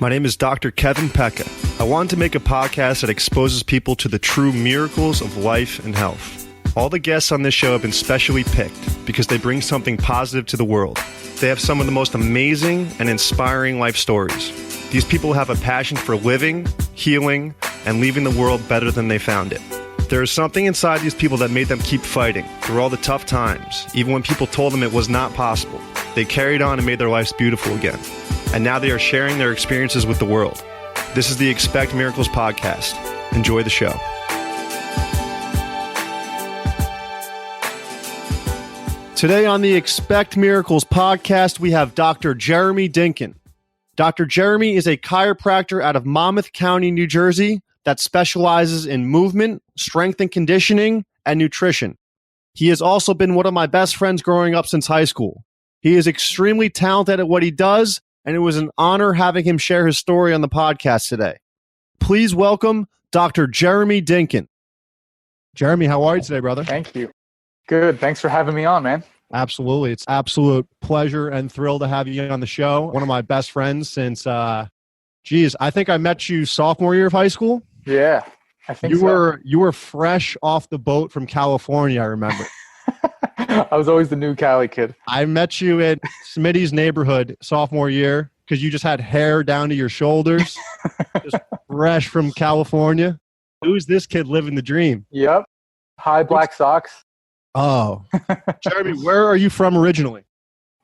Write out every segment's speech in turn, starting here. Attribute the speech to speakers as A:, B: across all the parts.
A: My name is Dr. Kevin Pecca. I wanted to make a podcast that exposes people to the true miracles of life and health. All the guests on this show have been specially picked because they bring something positive to the world. They have some of the most amazing and inspiring life stories. These people have a passion for living, healing, and leaving the world better than they found it. There is something inside these people that made them keep fighting through all the tough times, even when people told them it was not possible. They carried on and made their lives beautiful again. And now they are sharing their experiences with the world. This is the Expect Miracles podcast. Enjoy the show. Today on the Expect Miracles podcast, we have Dr. Jeremy Dinkin. Dr. Jeremy is a chiropractor out of Monmouth County, New Jersey, that specializes in movement, strength and conditioning, and nutrition. He has also been one of my best friends growing up since high school. He is extremely talented at what he does, and it was an honor having him share his story on the podcast today. Please welcome Dr. Jeremy Dinkin. Jeremy, how are you today, brother?
B: Thank you. Good. Thanks for having me on, man.
A: Absolutely. It's absolute pleasure and thrill to have you on the show. One of my best friends since, I think I met you sophomore year of high school.
B: Yeah, I think
A: you were fresh off the boat from California, I remember.
B: I was always the new Cali kid.
A: I met you at Smitty's neighborhood sophomore year because you just had hair down to your shoulders, just fresh from California. Who's this kid living the dream?
B: Yep. High black socks.
A: Oh. Jeremy, where are you from originally?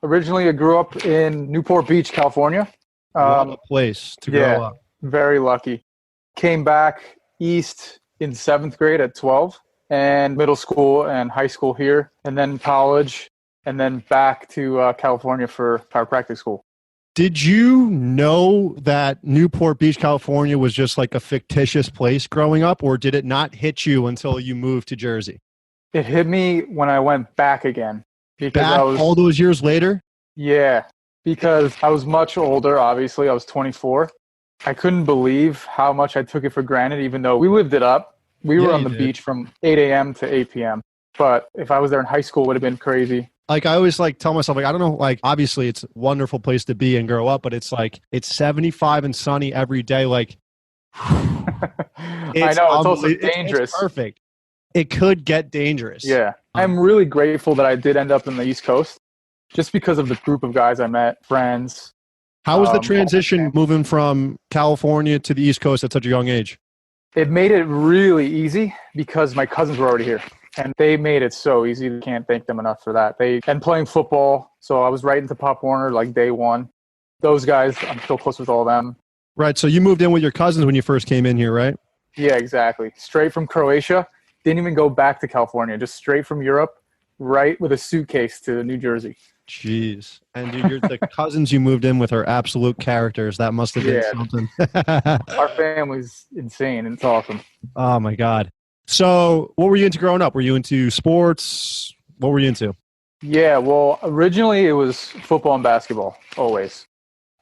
B: Originally, I grew up in Newport Beach, California.
A: What a place to grow up.
B: Very lucky. Came back east in 7th grade at 12. And middle school and high school here, and then college, and then back to California for chiropractic school.
A: Did you know that Newport Beach, California was just like a fictitious place growing up, or did it not hit you until you moved to Jersey?
B: It hit me when I went back again.
A: All those years later?
B: Yeah, because I was much older, obviously. I was 24. I couldn't believe how much I took it for granted, even though we lived it up. We were on the beach from 8 a.m. to 8 p.m. But if I was there in high school, it would have been crazy.
A: Like, I always tell myself, I don't know, obviously it's a wonderful place to be and grow up, but it's 75 and sunny every day.
B: I know, it's also dangerous.
A: It's perfect. It could get dangerous.
B: Yeah. I'm really grateful that I did end up in the East Coast just because of the group of guys I met, friends.
A: How was the transition moving from California to the East Coast at such a young age?
B: It made it really easy because my cousins were already here, and they made it so easy. Can't thank them enough for that. And playing football, so I was right into Pop Warner like day one. Those guys, I'm still close with all of them.
A: Right, so you moved in with your cousins when you first came in here, right?
B: Yeah, exactly. Straight from Croatia. Didn't even go back to California. Just straight from Europe, right with a suitcase to New Jersey.
A: Jeez. And dude, the cousins you moved in with are absolute characters. That must have been something.
B: Our family's insane. It's awesome.
A: Oh, my God. So what were you into growing up? Were you into sports? What were you into?
B: Yeah, well, originally it was football and basketball, always.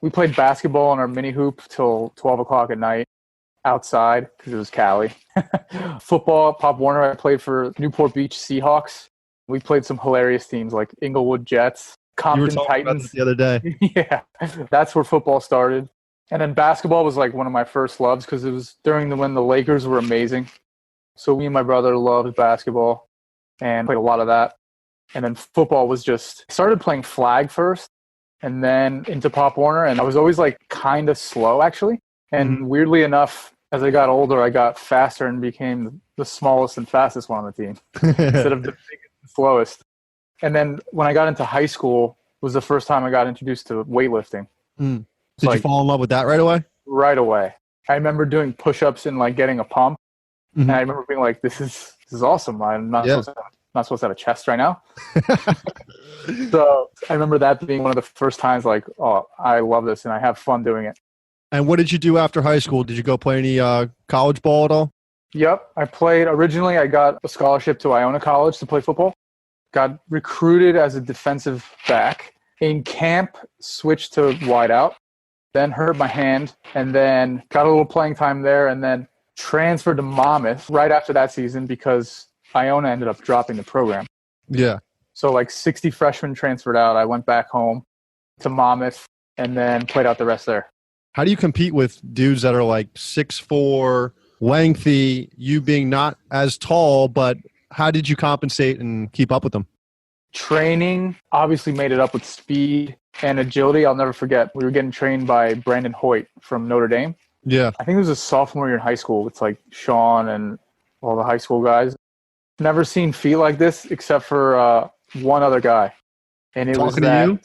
B: We played basketball on our mini hoop till 12 o'clock at night outside because it was Cali. Football, Pop Warner, I played for Newport Beach Seahawks. We played some hilarious teams like Inglewood Jets, Compton Titans.
A: The other day.
B: Yeah, that's where football started. And then basketball was like one of my first loves because it was when the Lakers were amazing. So me and my brother loved basketball and played a lot of that. And then football was I started playing flag first and then into Pop Warner. And I was always kind of slow actually. And weirdly enough, as I got older, I got faster and became the smallest and fastest one on the team instead of the biggest and slowest. And then when I got into high school was the first time I got introduced to weightlifting.
A: Did you fall in love with that right away?
B: Right away. I remember doing push-ups and getting a pump. And I remember being like, this is awesome. I'm not supposed to have a chest right now. So I remember that being one of the first times I love this and I have fun doing it.
A: And what did you do after high school? Did you go play any college ball at all?
B: Yep. Originally I got a scholarship to Iona College to play football. Got recruited as a defensive back. In camp, switched to wide out. Then hurt my hand and then got a little playing time there and then transferred to Monmouth right after that season because Iona ended up dropping the program.
A: Yeah.
B: So 60 freshmen transferred out. I went back home to Monmouth and then played out the rest there.
A: How do you compete with dudes that are like 6'4", lengthy, you being not as tall, but how did you compensate and keep up with them?
B: Training obviously made it up with speed and agility. I'll never forget. We were getting trained by Brandon Hoyt from Notre Dame.
A: Yeah.
B: I think it was a sophomore year in high school. It's like Sean and all the high school guys. Never seen feet like this except for one other guy. And it was
A: Talking to
B: that,
A: you?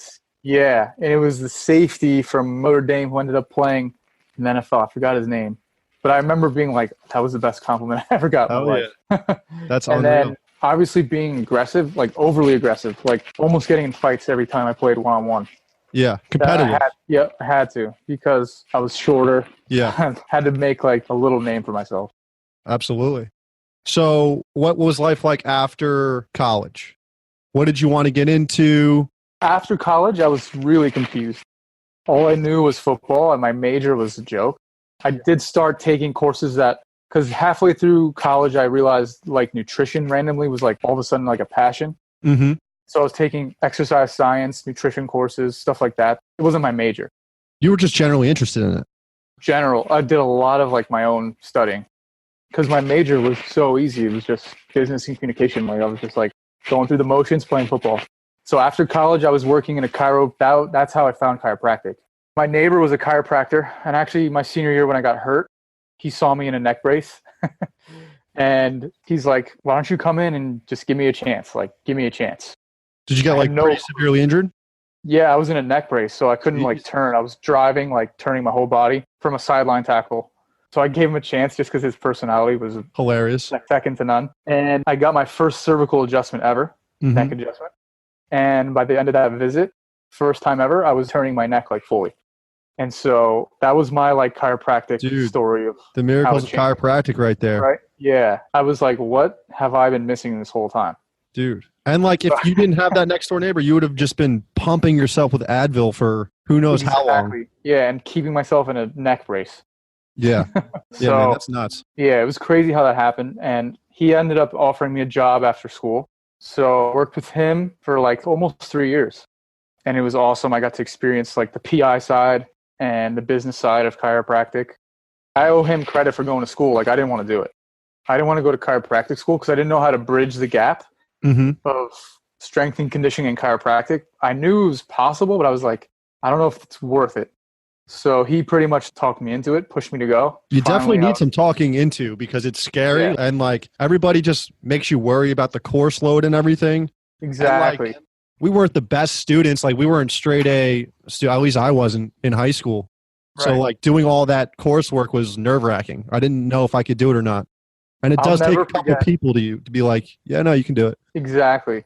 B: yeah. And it was the safety from Notre Dame who ended up playing in the NFL. I forgot his name. But I remember being like, that was the best compliment I ever got in my life.
A: That's
B: and
A: unreal.
B: then obviously being aggressive, like overly aggressive, like almost getting in fights every time I played one-on-one.
A: Yeah, competitive.
B: I had to because I was shorter.
A: Yeah.
B: Had to make like a little name for myself.
A: Absolutely. So what was life like after college? What did you want to get into?
B: After college, I was really confused. All I knew was football, and my major was a joke. I did start taking courses because halfway through college, I realized like nutrition randomly was like all of a sudden like a passion.
A: Mm-hmm.
B: So I was taking exercise science, nutrition courses, stuff like that. It wasn't my major.
A: You were just generally interested in it.
B: I did a lot of like my own studying because my major was so easy. It was just business and communication. Like I was just like going through the motions, playing football. So after college, I was working in a that's how I found chiropractic. My neighbor was a chiropractor, and actually my senior year when I got hurt, he saw me in a neck brace. And he's like, why don't you come in and just give me a chance? Like, give me a chance.
A: Did you get like pretty severely injured?
B: Yeah, I was in a neck brace, so I couldn't like turn. I was driving, like turning my whole body from a sideline tackle. So I gave him a chance just because his personality was
A: hilarious,
B: like second to none. And I got my first cervical adjustment ever, neck adjustment. And by the end of that visit, first time ever, I was turning my neck like fully. And so that was my like chiropractic story of
A: the miracles of chiropractic right there.
B: Right? Yeah. I was like, what have I been missing this whole time?
A: Dude. And like if you didn't have that next door neighbor, you would have just been pumping yourself with Advil for who knows how long.
B: Yeah, and keeping myself in a neck brace.
A: Yeah.
B: So,
A: man, that's nuts.
B: Yeah, it was crazy how that happened. And he ended up offering me a job after school. So I worked with him for like almost 3 years. And it was awesome. I got to experience like the PI side and the business side of chiropractic. I owe him credit for going to school. Like I didn't want to do it. I didn't want to go to chiropractic school because I didn't know how to bridge the gap of strength and conditioning and chiropractic. I knew it was possible, but I was like, I don't know if it's worth it. So he pretty much talked me into it, pushed me to go.
A: You definitely need some talking into because it's scary and like everybody just makes you worry about the course load and everything.
B: Exactly.
A: And, like, we weren't the best students. Like we weren't straight A, at least I wasn't in high school. Right. So like doing all that coursework was nerve wracking. I didn't know if I could do it or not. And it does take a couple people to be like, yeah, no, you can do it.
B: Exactly.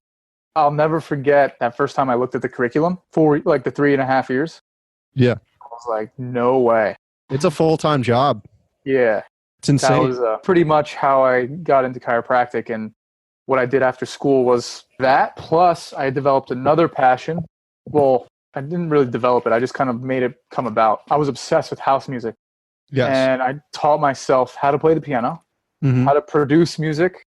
B: I'll never forget that first time I looked at the curriculum for like the 3.5 years.
A: Yeah.
B: I was like, no way.
A: It's a full-time job.
B: Yeah.
A: It's insane.
B: That was pretty much how I got into chiropractic. And what I did after school was that. Plus, I developed another passion. Well, I didn't really develop it. I just kind of made it come about. I was obsessed with house music.
A: Yes.
B: And I taught myself how to play the piano, how to produce music.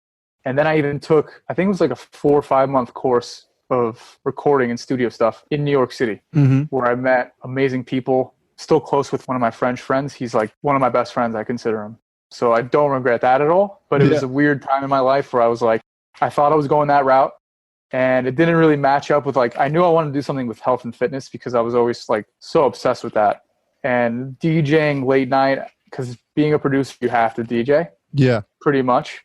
B: And then I even took, I think it was like a 4 or 5 month course of recording and studio stuff in New York City, where I met amazing people. Still close with one of my French friends. He's like one of my best friends, I consider him. So I don't regret that at all. But it was a weird time in my life where I was like, I thought I was going that route. And it didn't really match up with like, I knew I wanted to do something with health and fitness because I was always like so obsessed with that. And DJing late night, because being a producer, you have to DJ.
A: Yeah.
B: Pretty much.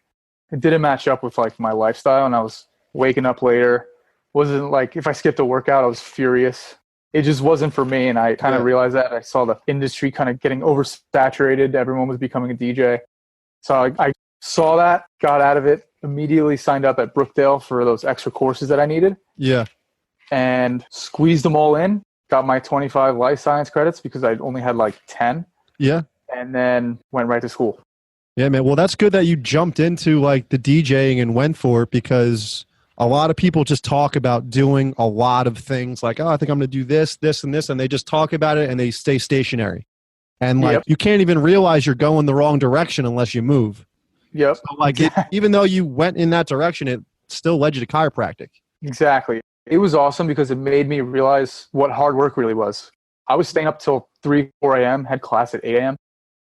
B: It didn't match up with like my lifestyle, and I was waking up later. Wasn't like, if I skipped a workout, I was furious. It just wasn't for me, and I kind of realized that. I saw the industry kind of getting oversaturated. Everyone was becoming a DJ. So I saw that, got out of it, immediately signed up at Brookdale for those extra courses that I needed.
A: Yeah.
B: And squeezed them all in, got my 25 life science credits because I only had like 10.
A: Yeah.
B: And then went right to school.
A: Yeah, man. Well, that's good that you jumped into like the DJing and went for it, because a lot of people just talk about doing a lot of things like, oh, I think I'm going to do this, this, and this. And they just talk about it and they stay stationary. And like, you can't even realize you're going the wrong direction unless you move.
B: Yep.
A: So, like, even though you went in that direction, it still led you to chiropractic.
B: Exactly. It was awesome because it made me realize what hard work really was. I was staying up till 3, 4 a.m., had class at 8 a.m.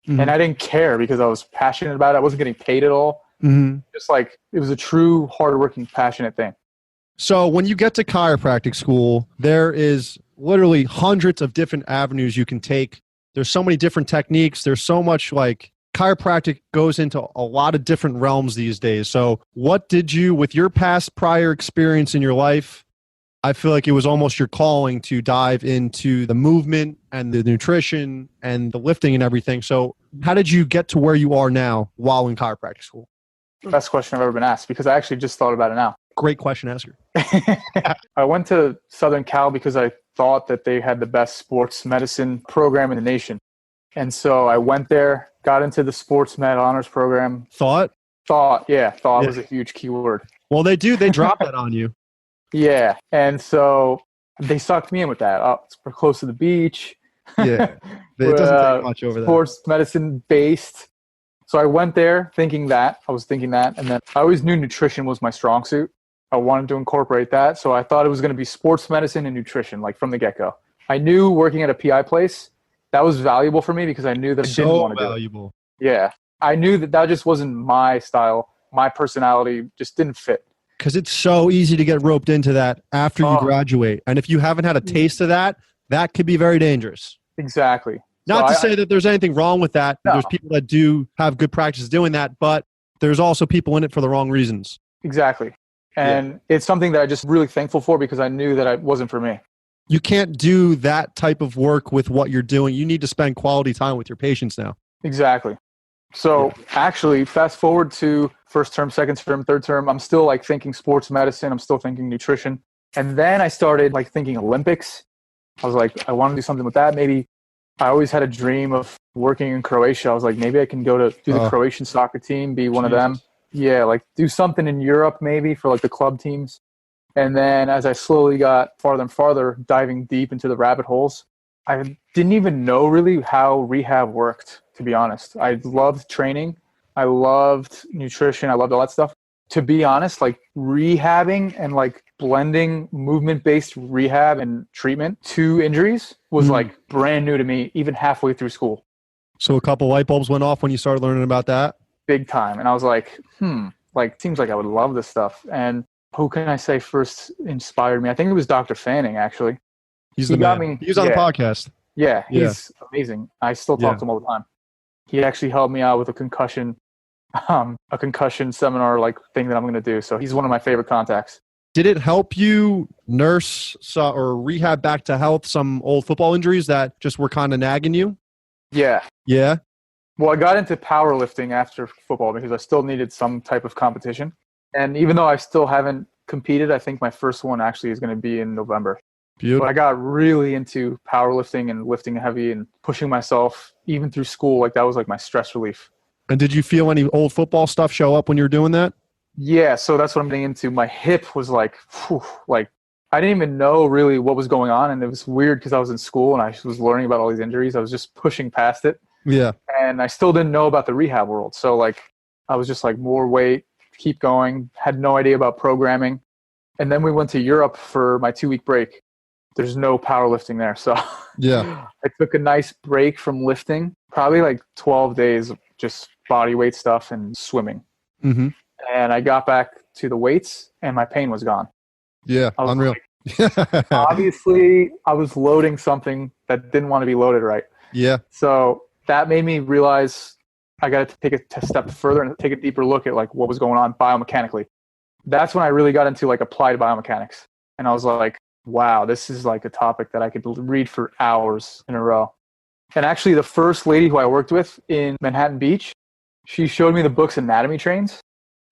C: Mhm.
B: And I didn't care because I was passionate about it. I wasn't getting paid at all.
C: Mhm.
B: Just like, it was a true, hardworking, passionate thing.
C: So when you get to chiropractic school, there is literally hundreds of different avenues you can take. There's so many different techniques. There's so much like chiropractic goes into a lot of different realms these days. So what did you, with your past prior experience in your life, I feel like it was almost your calling to dive into the movement and the nutrition and the lifting and everything. So how did you get to where you are now while in chiropractic school?
B: Best question I've ever been asked, because I actually just thought about it now.
C: Great question, asker.
B: I went to Southern Cal because I thought that they had the best sports medicine program in the nation. And so I went there, got into the sports med honors program.
C: Thought
B: Thought was a huge keyword.
C: Well, they drop that on you.
B: Yeah. And so they sucked me in with that. Oh, it's close to the beach.
C: Yeah. It doesn't take much over there.
B: Sports medicine based. So I went there thinking that. I was thinking that. And then I always knew nutrition was my strong suit. I wanted to incorporate that. So I thought it was going to be sports medicine and nutrition, like from the get-go. I knew working at a PI place, that was valuable for me because I knew that I didn't want to do it. Yeah. I knew that just wasn't my style. My personality just didn't fit.
C: Because it's so easy to get roped into that after you graduate. And if you haven't had a taste of that, that could be very dangerous.
B: Exactly.
C: Not to say that there's anything wrong with that. No. There's people that do have good practice doing that, but there's also people in it for the wrong reasons.
B: Exactly. And it's something that I'm just really thankful for because I knew that it wasn't for me.
C: You can't do that type of work with what you're doing. You need to spend quality time with your patients now.
B: Exactly. So actually, fast forward to first term, second term, third term, I'm still like thinking sports medicine. I'm still thinking nutrition. And then I started like thinking Olympics. I was like, I want to do something with that. Maybe I always had a dream of working in Croatia. I was like, maybe I can go to do the Croatian soccer team, be one of them. Yeah, like do something in Europe maybe for like the club teams. And then as I slowly got farther and farther, diving deep into the rabbit holes, I didn't even know really how rehab worked, to be honest. I loved training. I loved nutrition. I loved all that stuff. To be honest, like rehabbing and like blending movement-based rehab and treatment to injuries was like brand new to me, even halfway through school.
C: So a couple light bulbs went off when you started learning about that?
B: Big time. And I was like, like seems like I would love this stuff. And who can I say first inspired me? I think it was Dr. Fanning, actually.
C: He's the man. He was on the podcast.
B: Yeah, he's amazing. I still talk to him all the time. He actually helped me out with a concussion seminar like thing that I'm going to do. So he's one of my favorite contacts.
C: Did it help you nurse or rehab back to health some old football injuries that just were kind of nagging you?
B: Yeah.
C: Yeah?
B: Well, I got into powerlifting after football because I still needed some type of competition. And even though I still haven't competed, I think my first one actually is going to be in November.
C: Beautiful.
B: But I got really into powerlifting and lifting heavy and pushing myself even through school. Like that was like my stress relief.
C: And did you feel any old football stuff show up when you were doing that?
B: Yeah, so that's what I'm getting into. My hip was like, like I didn't even know really what was going on. And it was weird because I was in school and I was learning about all these injuries. I was just pushing past it.
C: Yeah.
B: And I still didn't know about the rehab world. So like I was just like more weight, keep going, had no idea about programming. And then we went to Europe for my 2-week break. There's no powerlifting there. So
C: yeah,
B: I took a nice break from lifting, probably like 12 days of just body weight stuff and swimming.
C: Mm-hmm.
B: And I got back to the weights and my pain was gone.
C: Yeah, unreal.
B: Like, obviously, I was loading something that didn't want to be loaded right.
C: Yeah.
B: So that made me realize I got to take a step further and take a deeper look at like what was going on biomechanically. That's when I really got into like applied biomechanics. And I was like, wow, this is like a topic that I could read for hours in a row. And actually the first lady who I worked with in Manhattan Beach, she showed me the book's anatomy trains.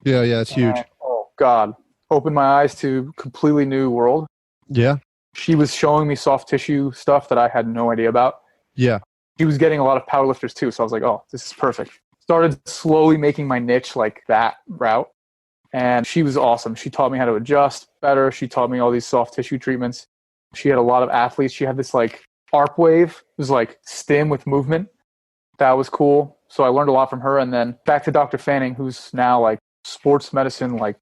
C: Yeah, it's huge.
B: And, oh God, opened my eyes to a completely new world.
C: Yeah.
B: She was showing me soft tissue stuff that I had no idea about.
C: Yeah.
B: He was getting a lot of powerlifters too. So I was like, oh, this is perfect. Started slowly making my niche like that route. And she was awesome. She taught me how to adjust better. She taught me all these soft tissue treatments. She had a lot of athletes. She had this like ARP wave. It was like stim with movement. That was cool. So I learned a lot from her. And then back to Dr. Fanning, who's now like sports medicine, like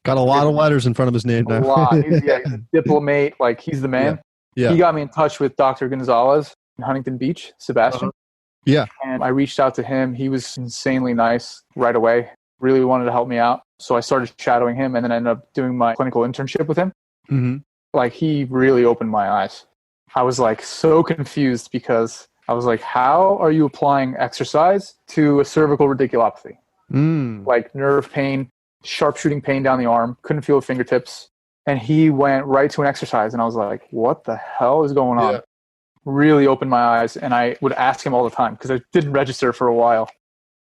C: got a lot of letters in front of his name now.
B: A lot. He's a diplomate. Like he's the man.
C: Yeah.
B: He got me in touch with Dr. Gonzalez. in Huntington Beach, Sebastian.
C: Yeah.
B: And I reached out to him. He was insanely nice right away, really wanted to help me out. So I started shadowing him and then I ended up doing my clinical internship with him.
C: Mm-hmm.
B: Like, he really opened my eyes. I was like so confused because I was like, how are you applying exercise to a cervical radiculopathy? Like nerve pain, sharpshooting pain down the arm, couldn't feel the fingertips. And he went right to an exercise. And I was like, what the hell is going on? Really opened my eyes. And I would ask him all the time because I didn't register for a while.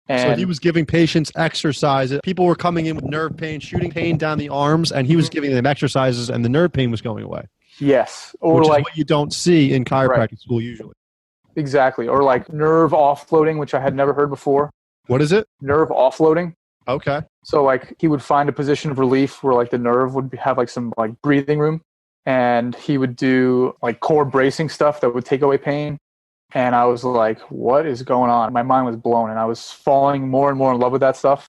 B: And
C: so he was giving patients exercises. People were coming in with nerve pain, shooting pain down the arms, and he was giving them exercises and the nerve pain was going away.
B: Yes. Or
C: which
B: like
C: is what you don't see in chiropractic school usually.
B: Exactly. Or like nerve offloading, which I had never heard before.
C: What is it?
B: Nerve offloading.
C: Okay.
B: So like he would find a position of relief where like the nerve would have like some like breathing room, and he would do like core bracing stuff that would take away pain. And I was like, what is going on? My mind was blown and I was falling more and more in love with that stuff.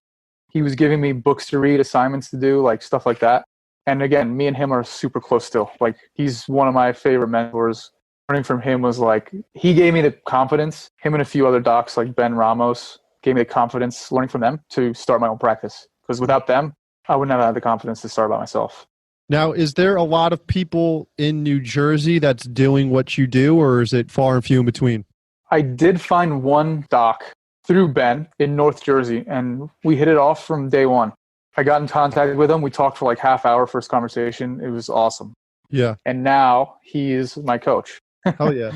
B: He was giving me books to read, assignments to do, like stuff like that. And again, me and him are super close still. Like, he's one of my favorite mentors. Learning from him was like, he gave me the confidence. Him and a few other docs like Ben Ramos gave me the confidence, learning from them, to start my own practice. Because without them, I wouldn't have had the confidence to start by myself.
C: Now, is there a lot of people in New Jersey that's doing what you do, or is it far and few in between?
B: I did find one doc through Ben in North Jersey, and we hit it off from day one. I got in contact with him. We talked for like half hour, first conversation. It was awesome.
C: Yeah.
B: And now he is my coach.
C: Oh, yeah.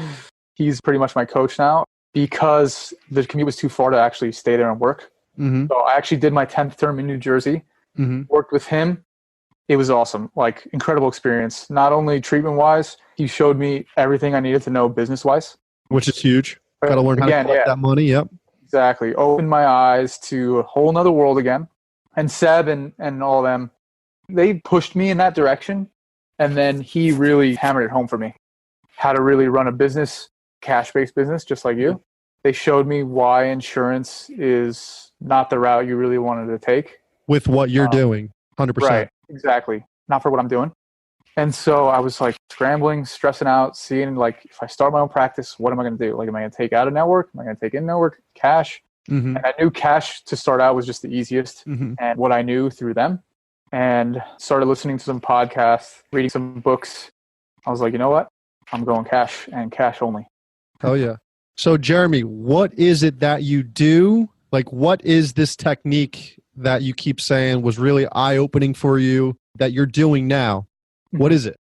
B: He's pretty much my coach now because the commute was too far to actually stay there and work.
C: Mm-hmm.
B: So I actually did my 10th term in New Jersey, worked with him. It was awesome. Like, incredible experience. Not only treatment-wise, he showed me everything I needed to know business-wise.
C: Which is huge. Got to learn how to collect that money. Yep.
B: Exactly. Opened my eyes to a whole nother world again. And Seb and all them, they pushed me in that direction. And then he really hammered it home for me. How to really run a business, cash-based business, just like you. They showed me why insurance is not the route you really wanted to take.
C: With what you're doing, 100%.
B: Right, exactly. Not for what I'm doing. And so I was like scrambling, stressing out, seeing like, if I start my own practice, what am I going to do? Like, am I going to take out a network? Am I going to take in network? Cash?
C: Mm-hmm.
B: And I knew cash to start out was just the easiest, and what I knew through them. And started listening to some podcasts, reading some books. I was like, you know what? I'm going cash, and cash only.
C: Oh, yeah. So, Jeremy, what is it that you do? Like, what is this technique that you keep saying was really eye-opening for you that you're doing now? What is it?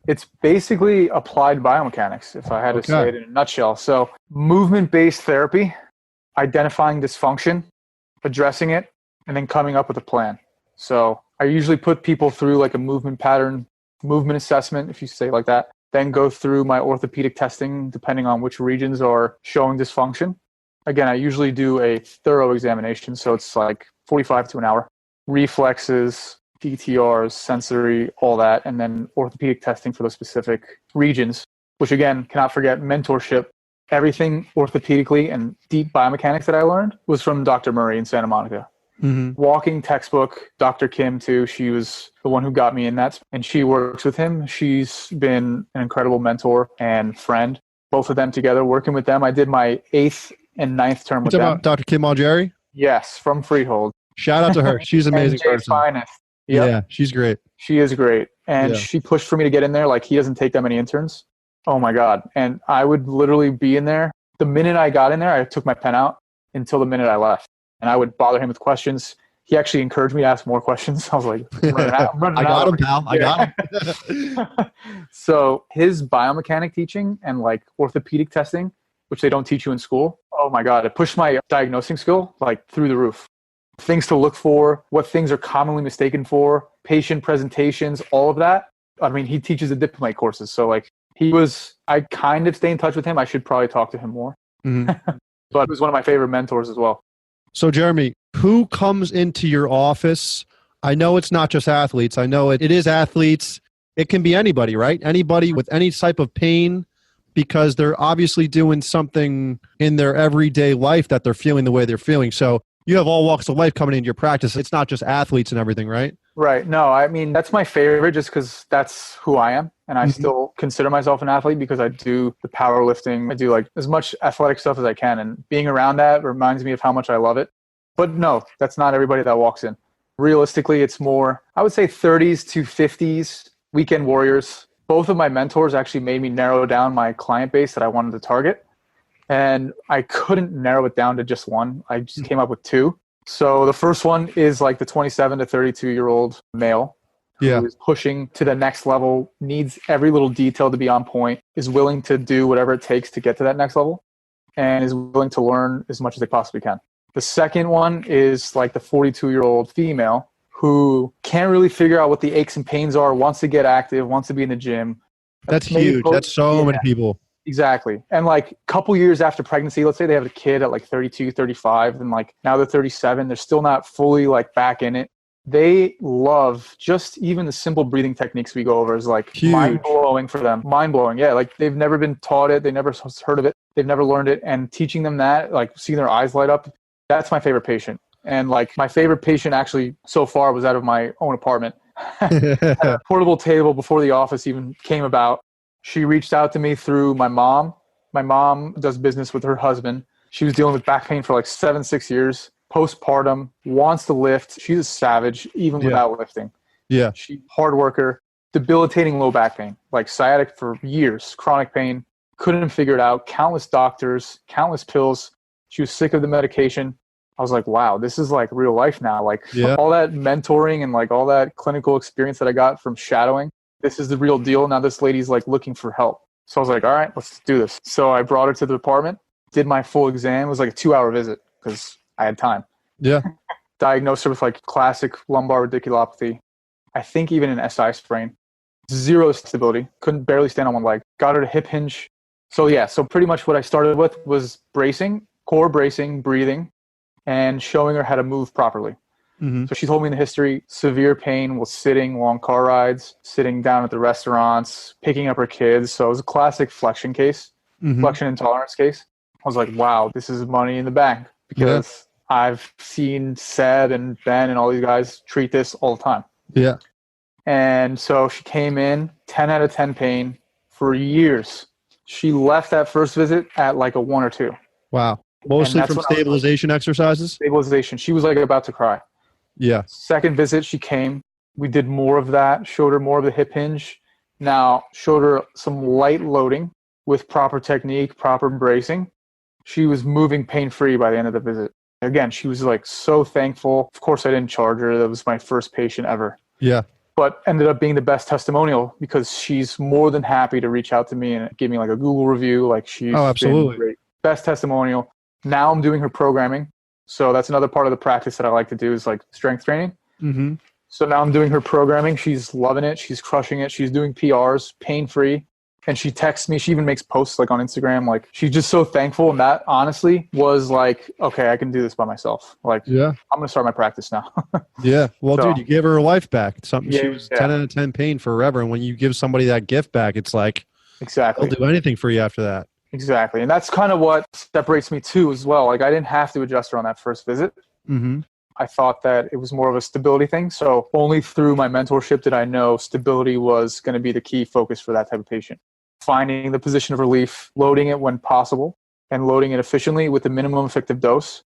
B: It's basically applied biomechanics, if I had to say it in a nutshell. So, movement-based therapy, identifying dysfunction, addressing it, and then coming up with a plan. So I usually put people through like a movement pattern, movement assessment, if you say it like that, then go through my orthopedic testing, depending on which regions are showing dysfunction. Again, I usually do a thorough examination, so it's like 45 to an hour. Reflexes, DTRs, sensory, all that, and then orthopedic testing for those specific regions, which again, cannot forget mentorship. Everything orthopedically and deep biomechanics that I learned was from Dr. Murray in Santa Monica. Walking textbook, Dr. Kim too. She was the one who got me in that, and she works with him. She's been an incredible mentor and friend. Both of them together, working with them. I did my 8th and 9th term with them.
C: About Dr. Kim Algeri?
B: Yes, from Freehold.
C: Shout out to her. She's an amazing person.
B: Finest. Yep.
C: Yeah, she's great.
B: She is great. And she pushed for me to get in there. Like, he doesn't take that many interns. Oh my God. And I would literally be in there. The minute I got in there, I took my pen out until the minute I left. And I would bother him with questions. He actually encouraged me to ask more questions. I was like, I'm running
C: I got him, pal. I got
B: him. So his biomechanic teaching and like orthopedic testing, which they don't teach you in school. Oh my God. It pushed my diagnosing skill like through the roof. Things to look for, what things are commonly mistaken for, patient presentations, all of that. I mean, he teaches the diplomate courses. So like I kind of stay in touch with him. I should probably talk to him more. But he was one of my favorite mentors as well.
C: So, Jeremy, who comes into your office? I know it's not just athletes. I know it is athletes. It can be anybody, right? Anybody with any type of pain, because they're obviously doing something in their everyday life that they're feeling the way they're feeling. So you have all walks of life coming into your practice. It's not just athletes and everything, right?
B: Right. No, I mean, that's my favorite just because that's who I am. And I still consider myself an athlete because I do the powerlifting. I do like as much athletic stuff as I can. And being around that reminds me of how much I love it. But no, that's not everybody that walks in. Realistically, it's more, I would say 30s to 50s weekend warriors. Both of my mentors actually made me narrow down my client base that I wanted to target. And I couldn't narrow it down to just one. I just came up with two. So the first one is like the 27 to 32-year-old male who is pushing to the next level, needs every little detail to be on point, is willing to do whatever it takes to get to that next level, and is willing to learn as much as they possibly can. The second one is like the 42-year-old female who can't really figure out what the aches and pains are, wants to get active, wants to be in the gym.
C: That's huge. That's so many people.
B: Exactly. And like a couple years after pregnancy, let's say they have a kid at like 32, 35, and like now they're 37, they're still not fully like back in it. They love just even the simple breathing techniques we go over is like mind blowing for them. Mind blowing. Yeah. Like they've never been taught it. They never heard of it. They've never learned it. And teaching them that, like seeing their eyes light up, that's my favorite patient. And like my favorite patient actually so far was out of my own apartment. Had a portable table before the office even came about. She reached out to me through my mom. My mom does business with her husband. She was dealing with back pain for like 6 years, postpartum, wants to lift. She's a savage, even without lifting. Yeah. She's a hard worker, debilitating low back pain, like sciatic for years, chronic pain, couldn't figure it out, countless doctors, countless pills. She was sick of the medication. I was like, wow, this is like real life now. Like all that mentoring and like all that clinical experience that I got from shadowing. This is the real deal. Now this lady's like looking for help. So I was like, all right, let's do this. So I brought her to the department, did my full exam. It was like a 2-hour visit because I had time. Yeah. Diagnosed her with like classic lumbar radiculopathy. I think even an SI sprain. Zero stability. Couldn't barely stand on one leg. Got her to hip hinge. So yeah, so pretty much what I started with was bracing, core bracing, breathing, and showing her how to move properly. So she told me in the history, severe pain was sitting long car rides, sitting down at the restaurants, picking up her kids. So it was a classic flexion case, flexion intolerance case. I was like, wow, this is money in the bank because I've seen Seb and Ben and all these guys treat this all the time. Yeah. And so she came in, 10 out of 10 pain for years. She left that first visit at like a 1 or 2.
C: Wow. Mostly from stabilization exercises? Stabilization.
B: She was like about to cry. Yeah. Second visit, she came. We did more of that, showed her more of the hip hinge. Now, showed her some light loading with proper technique, proper bracing. She was moving pain-free by the end of the visit. Again, she was like so thankful. Of course, I didn't charge her. That was my first patient ever. Yeah. But ended up being the best testimonial because she's more than happy to reach out to me and give me like a Google review. Like she's been great. Best testimonial. Now I'm doing her programming. So that's another part of the practice that I like to do is like strength training. So now I'm doing her programming. She's loving it. She's crushing it. She's doing PRs, pain-free. And she texts me. She even makes posts like on Instagram. Like she's just so thankful. And that honestly was like, okay, I can do this by myself. Like, I'm going to start my practice now.
C: Well, dude, you gave her her life back. Something she was 10 out of 10 pain forever. And when you give somebody that gift back, it's like, they'll do anything for you after that.
B: Exactly. And that's kind of what separates me too as well. Like I didn't have to adjust her on that first visit. I thought that it was more of a stability thing. So only through my mentorship did I know stability was going to be the key focus for that type of patient. Finding the position of relief, loading it when possible, and loading it efficiently with the minimum effective dose.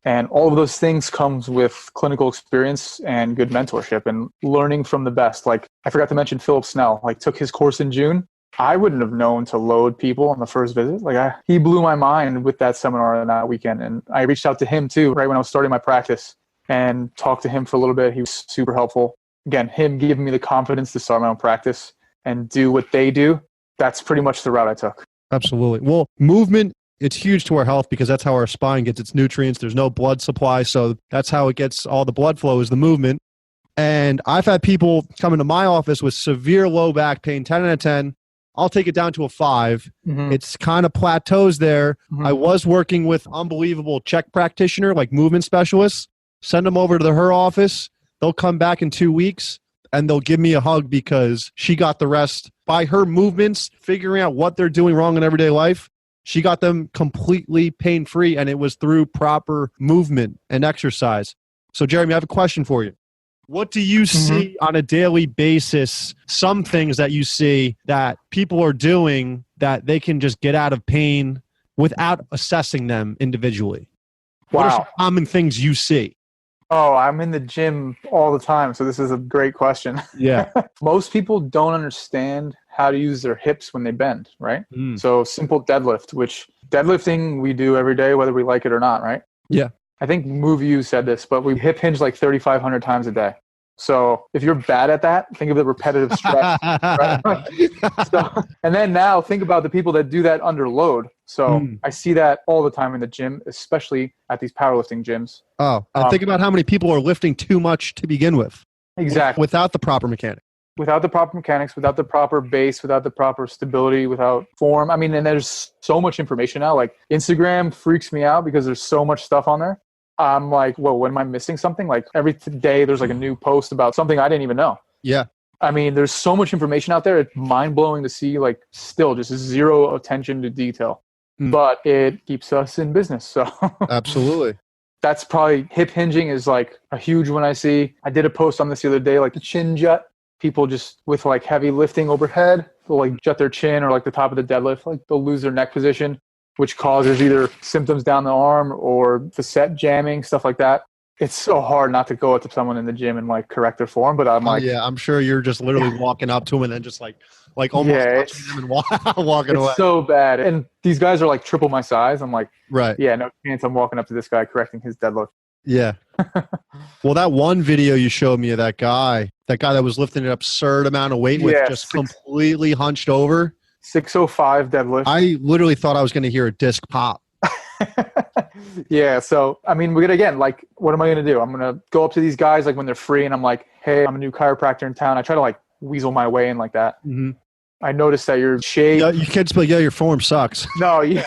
B: And all of those things comes with clinical experience and good mentorship and learning from the best. Like I forgot to mention Philip Snell, like took his course in June. I wouldn't have known to load people on the first visit. Like he blew my mind with that seminar on that weekend. And I reached out to him too, right when I was starting my practice and talked to him for a little bit. He was super helpful. Again, him giving me the confidence to start my own practice and do what they do. That's pretty much the route I took.
C: Absolutely. Well, movement, it's huge to our health because that's how our spine gets its nutrients. There's no blood supply. So that's how it gets all the blood flow is the movement. And I've had people come into my office with severe low back pain, 10 out of 10. I'll take it down to a 5. It's kind of plateaus there. I was working with unbelievable Czech practitioner, like movement specialists. Send them over to her office. They'll come back in 2 weeks and they'll give me a hug because she got the rest by her movements, figuring out what they're doing wrong in everyday life. She got them completely pain-free, and it was through proper movement and exercise. So, Jeremy, I have a question for you. What do you see on a daily basis? Some things that you see that people are doing that they can just get out of pain without assessing them individually. What are some common things you see?
B: Oh, I'm in the gym all the time, so this is a great question.
C: Yeah.
B: Most people don't understand how to use their hips when they bend, right? So simple deadlift, which deadlifting we do every day, whether we like it or not, right?
C: Yeah.
B: I think Move You said this, but we hip hinge like 3,500 times a day. So if you're bad at that, think of the repetitive stretch. Right? And then now think about the people that do that under load. So I see that all the time in the gym, especially at these powerlifting gyms.
C: Oh, think about how many people are lifting too much to begin with.
B: Exactly.
C: Without the proper mechanics.
B: Without the proper mechanics, without the proper base, without the proper stability, without form. I mean, and there's so much information now. Like Instagram freaks me out because there's so much stuff on there. I'm like, whoa, when am I missing something? Like every day there's like a new post about something I didn't even know.
C: Yeah.
B: I mean, there's so much information out there. It's mind blowing to see, like, still just zero attention to detail, but it keeps us in business. So
C: absolutely.
B: That's probably hip hinging is like a huge one I see. I did a post on this the other day, like the chin jut. People just with like heavy lifting overhead, they'll like jut their chin or like the top of the deadlift, like they'll lose their neck position, which causes either symptoms down the arm or facet jamming, stuff like that. It's so hard not to go up to someone in the gym and like correct their form, but I'm like,
C: yeah, I'm sure you're just literally walking up to them and then just like almost touching them and walking away.
B: It's so bad. And these guys are like triple my size. I'm like,
C: right.
B: Yeah, no chance I'm walking up to this guy correcting his deadlift.
C: Yeah. Well, that one video you showed me of that guy that was lifting an absurd amount of weight with just completely hunched over.
B: 605 deadlift.
C: I literally thought I was going to hear a disc pop.
B: Yeah. So, I mean, we're going to, again, like, what am I going to do? I'm going to go up to these guys like when they're free and I'm like, hey, I'm a new chiropractor in town. I try to like weasel my way in like that. I noticed that your shape.
C: Yeah, you can't just be like, yeah, your form sucks.
B: No, you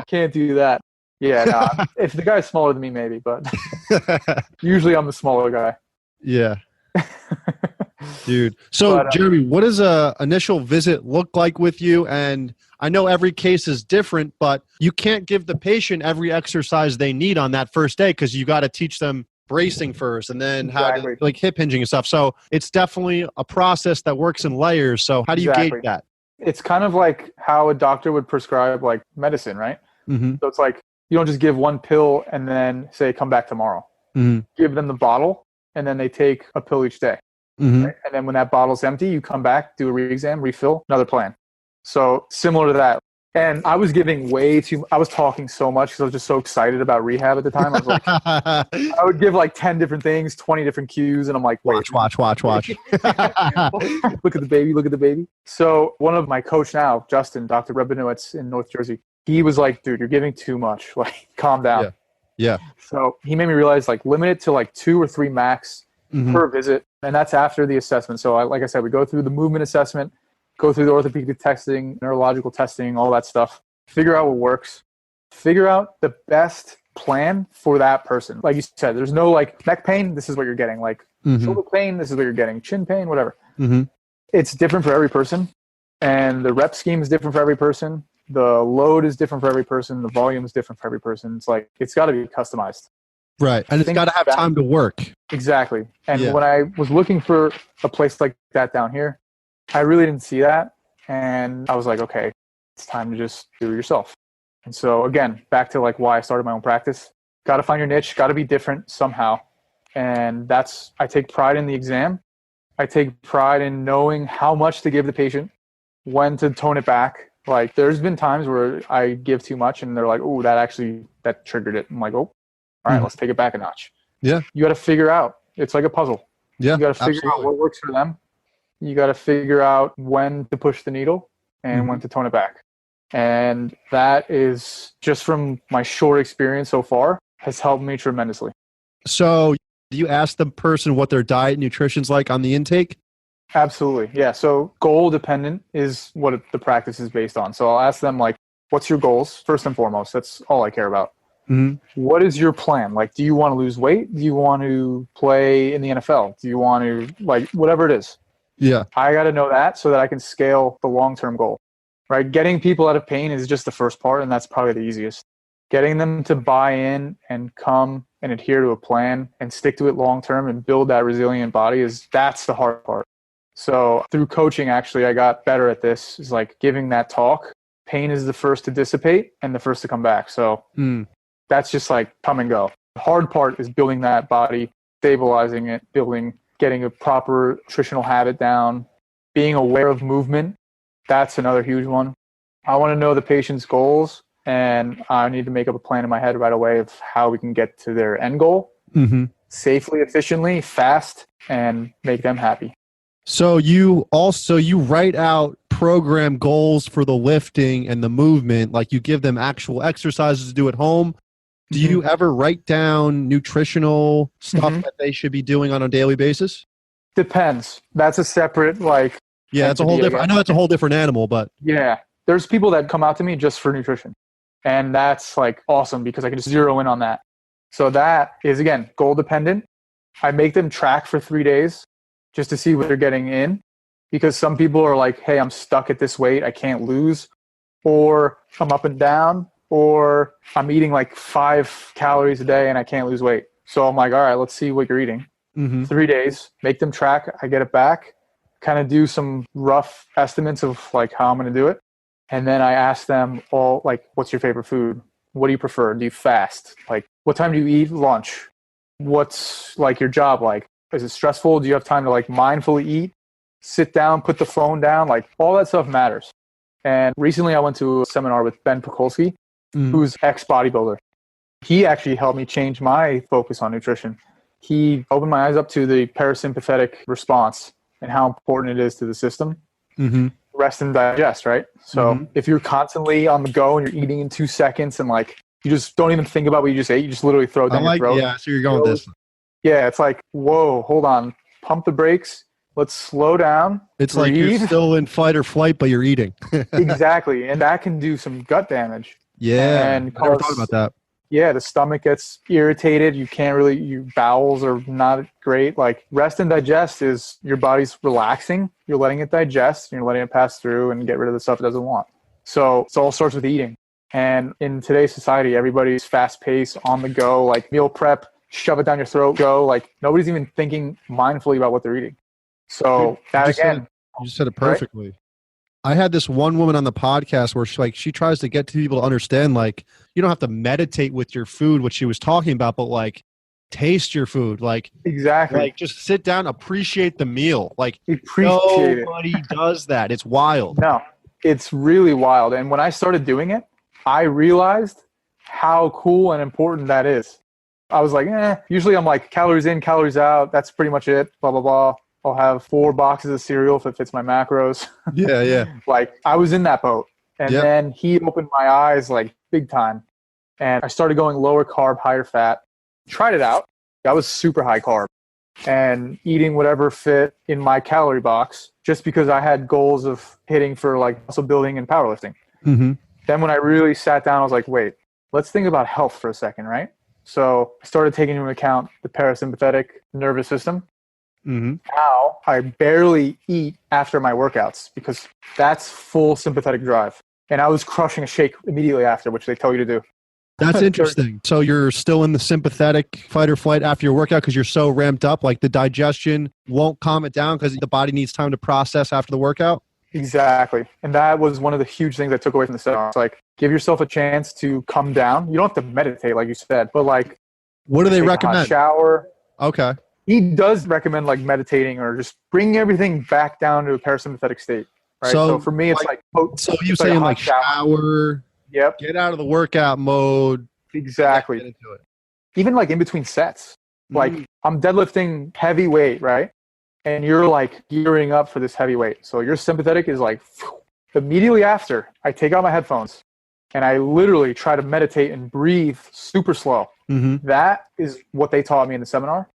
B: can't do that. Yeah. No, if the guy's smaller than me, maybe, but usually I'm the smaller guy.
C: Yeah. Dude. So, Jeremy, what does a initial visit look like with you? And I know every case is different, but you can't give the patient every exercise they need on that first day because you got to teach them bracing first and then how to, like hip hinging and stuff. So it's definitely a process that works in layers. So how do you gauge that?
B: It's kind of like how a doctor would prescribe like medicine, right? So it's like you don't just give one pill and then say, come back tomorrow. Give them the bottle and then they take a pill each day. Right? And then when that bottle's empty, you come back, do a re-exam, refill, another plan. So similar to that. And I was giving I was talking so much because I was just so excited about rehab at the time. I was like, I would give like 10 different things, 20 different cues. And I'm like,
C: watch.
B: Look at the baby. So one of my coach now, Justin, Dr. Rebinowitz in North Jersey, he was like, dude, you're giving too much. Like, calm down.
C: Yeah.
B: So he made me realize like limit it to like 2 or 3 max per visit. And that's after the assessment. So like I said, we go through the movement assessment, go through the orthopedic testing, neurological testing, all that stuff, figure out what works, figure out the best plan for that person. Like you said, there's no like neck pain, this is what you're getting. Like shoulder pain, this is what you're getting. Chin pain, whatever. It's different for every person. And the rep scheme is different for every person. The load is different for every person. The volume is different for every person. It's like, it's got to be customized.
C: Right. And it's got to have time to work.
B: Exactly. And when I was looking for a place like that down here, I really didn't see that. And I was like, okay, it's time to just do it yourself. And so again, back to like why I started my own practice. Got to find your niche, got to be different somehow. And I take pride in the exam. I take pride in knowing how much to give the patient, when to tone it back. Like there's been times where I give too much and they're like, oh, that triggered it. I'm like, oh, all right, let's take it back a notch.
C: Yeah.
B: You got to figure out. It's like a puzzle.
C: Yeah.
B: You got to figure out what works for them. You got to figure out when to push the needle and when to tone it back. And that is just from my short experience so far has helped me tremendously.
C: So do you ask the person what their diet and nutrition's like on the intake?
B: Absolutely. Yeah. So goal dependent is what the practice is based on. So I'll ask them like, what's your goals? First and foremost, that's all I care about. What is your plan? Like, do you want to lose weight? Do you want to play in the NFL? Do you want to like whatever it is?
C: Yeah.
B: I got to know that so that I can scale the long-term goal, right? Getting people out of pain is just the first part. And that's probably the easiest. getting them to buy in and come and adhere to a plan and stick to it long term and build that resilient body that's the hard part. So through coaching, actually, I got better at this. Is like giving that talk. Pain is the first to dissipate and the first to come back. So that's just like come and go. The hard part is building that body, stabilizing it, getting a proper nutritional habit down, being aware of movement. That's another huge one. I want to know the patient's goals, and I need to make up a plan in my head right away of how we can get to their end goal safely, efficiently, fast, and make them happy.
C: So you write out program goals for the lifting and the movement, like you give them actual exercises to do at home. Do you ever write down nutritional stuff that they should be doing on a daily basis?
B: Depends. That's a separate
C: that's a whole different. I know that's a whole different animal, but
B: yeah, there's people that come out to me just for nutrition, and that's like awesome because I can just zero in on that. So that is, again, goal dependent. I make them track for 3 days just to see what they're getting in, because some people are like, hey, I'm stuck at this weight, I can't lose, or I'm up and down, or I'm eating like 5 calories a day and I can't lose weight. So I'm like, all right, let's see what you're eating. 3 days, make them track. I get it back, kind of do some rough estimates of like how I'm going to do it. And then I ask them all, like, what's your favorite food? What do you prefer? Do you fast? Like, what time do you eat lunch? What's like your job like? Is it stressful? Do you have time to like mindfully eat? Sit down, put the phone down, like all that stuff matters. And recently I went to a seminar with Ben Pekulski, who's ex-bodybuilder. He actually helped me change my focus on nutrition. He opened my eyes up to the parasympathetic response and how important it is to the system. Rest and digest, right? So if you're constantly on the go and you're eating in 2 seconds and like you just don't even think about what you just ate, you just literally throw it down your throat.
C: Yeah, so you're going with this.
B: Yeah, it's like, whoa, hold on. Pump the brakes. Let's slow down.
C: It's
B: breathe.
C: like you're still in fight or flight, but you're eating.
B: Exactly. And that can do some gut damage.
C: Yeah.
B: And
C: I never thought about that.
B: Yeah, the stomach gets irritated. You can't really, your bowels are not great. Like rest and digest is your body's relaxing. You're letting it digest. You're letting it pass through and get rid of the stuff it doesn't want. So it all starts with eating. And in today's society, everybody's fast paced, on the go, like meal prep, shove it down your throat, go. Like nobody's even thinking mindfully about what they're eating. So that again,
C: you just said it perfectly. Right? I had this one woman on the podcast where she tries to get people to understand, like, you don't have to meditate with your food, what she was talking about, but like taste your food. Like,
B: exactly.
C: Like just sit down, appreciate the meal. Like
B: nobody
C: does that. It's wild.
B: No, it's really wild. And when I started doing it, I realized how cool and important that is. I was like, usually I'm like calories in, calories out. That's pretty much it. Blah, blah, blah. I'll have 4 boxes of cereal if it fits my macros.
C: Yeah.
B: Like I was in that boat. And then he opened my eyes like big time. And I started going lower carb, higher fat. Tried it out. I was super high carb and eating whatever fit in my calorie box just because I had goals of hitting for like muscle building and powerlifting. Then when I really sat down, I was like, wait, let's think about health for a second, right? So I started taking into account the parasympathetic nervous system. Now I barely eat after my workouts because that's full sympathetic drive. And I was crushing a shake immediately after, which they tell you to do.
C: That's interesting. So you're still in the sympathetic fight or flight after your workout because you're so ramped up, like the digestion won't calm it down because the body needs time to process after the workout?
B: Exactly. And that was one of the huge things I took away from the seminar. It's like, give yourself a chance to come down. You don't have to meditate, like you said, but like,
C: what do they recommend?
B: A hot shower.
C: Okay.
B: He does recommend like meditating or just bringing everything back down to a parasympathetic state. Right. So for me, it's like
C: so you saying like shower.
B: Yep.
C: Get out of the workout mode.
B: Exactly.
C: Get into it.
B: Even like in between sets, like I'm deadlifting heavy weight, right? And you're like gearing up for this heavy weight. So your sympathetic is like immediately after I take out my headphones and I literally try to meditate and breathe super slow. That is what they taught me in the seminar.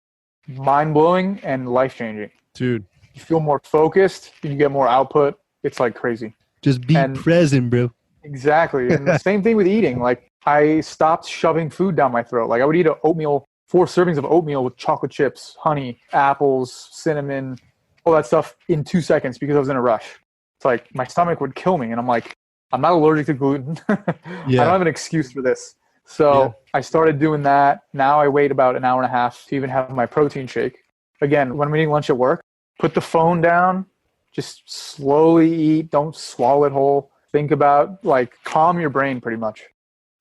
B: Mind-blowing and life-changing.
C: Dude.
B: You feel more focused. You get more output. It's like crazy.
C: Just be present, bro.
B: Exactly. And the same thing with eating. Like I stopped shoving food down my throat. Like I would eat 4 servings of oatmeal with chocolate chips, honey, apples, cinnamon, all that stuff in 2 seconds because I was in a rush. It's like my stomach would kill me. And I'm like, I'm not allergic to gluten. I don't have an excuse for this. So I started doing that. Now I wait about an hour and a half to even have my protein shake. Again, when I'm eating lunch at work, put the phone down, just slowly eat. Don't swallow it whole. Think about, like, calm your brain pretty much.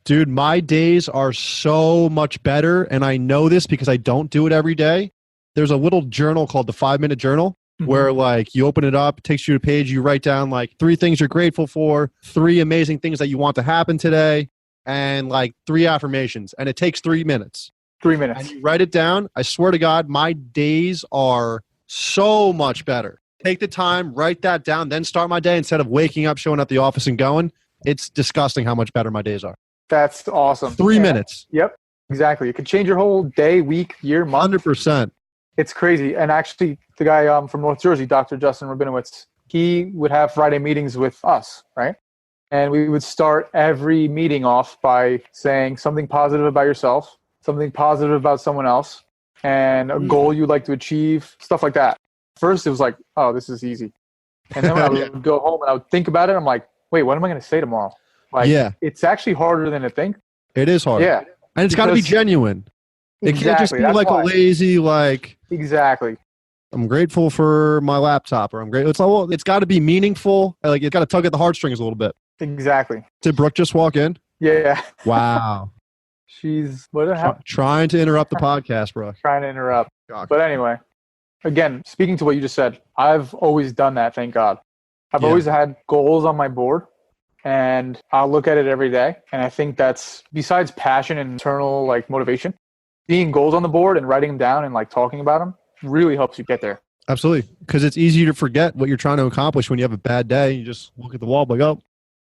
C: Dude, my days are so much better, and I know this because I don't do it every day. There's a little journal called the 5-Minute Journal where, like, you open it up, it takes you to a page, you write down, like, 3 things you're grateful for, 3 amazing things that you want to happen today, and, like, 3 affirmations. And it takes 3 minutes.
B: 3 minutes.
C: And you write it down. I swear to God, my days are so much better. Take the time, write that down, then start my day instead of waking up, showing up at the office, and going. It's disgusting how much better my days are.
B: That's awesome.
C: 3 minutes.
B: Yep, exactly. It could change your whole day, week, year, month.
C: 100%.
B: It's crazy. And actually, the guy from North Jersey, Dr. Justin Rabinowitz, he would have Friday meetings with us, right? And we would start every meeting off by saying something positive about yourself, something positive about someone else, and a goal you'd like to achieve, stuff like that. First, it was like, oh, this is easy. And then when I would go home and I would think about it, I'm like, wait, what am I going to say tomorrow? Like, it's actually harder than I think.
C: It is hard.
B: Yeah.
C: And it's got to be genuine. It can't just be like a lazy, like...
B: Exactly.
C: I'm grateful for my laptop, or I'm grateful. It's like, well, it's got to be meaningful. Like, it's got to tug at the heartstrings a little bit.
B: Exactly.
C: Did Brooke just walk in?
B: Yeah.
C: Wow.
B: She's
C: trying to interrupt the podcast, Brooke.
B: Trying to interrupt. But anyway, again, speaking to what you just said, I've always done that, thank God. I've always had goals on my board, and I'll look at it every day. And I think that's, besides passion and internal, like, motivation, seeing goals on the board and writing them down and, like, talking about them really helps you get there.
C: Absolutely. Because it's easy to forget what you're trying to accomplish when you have a bad day. You just look at the wall, like, oh,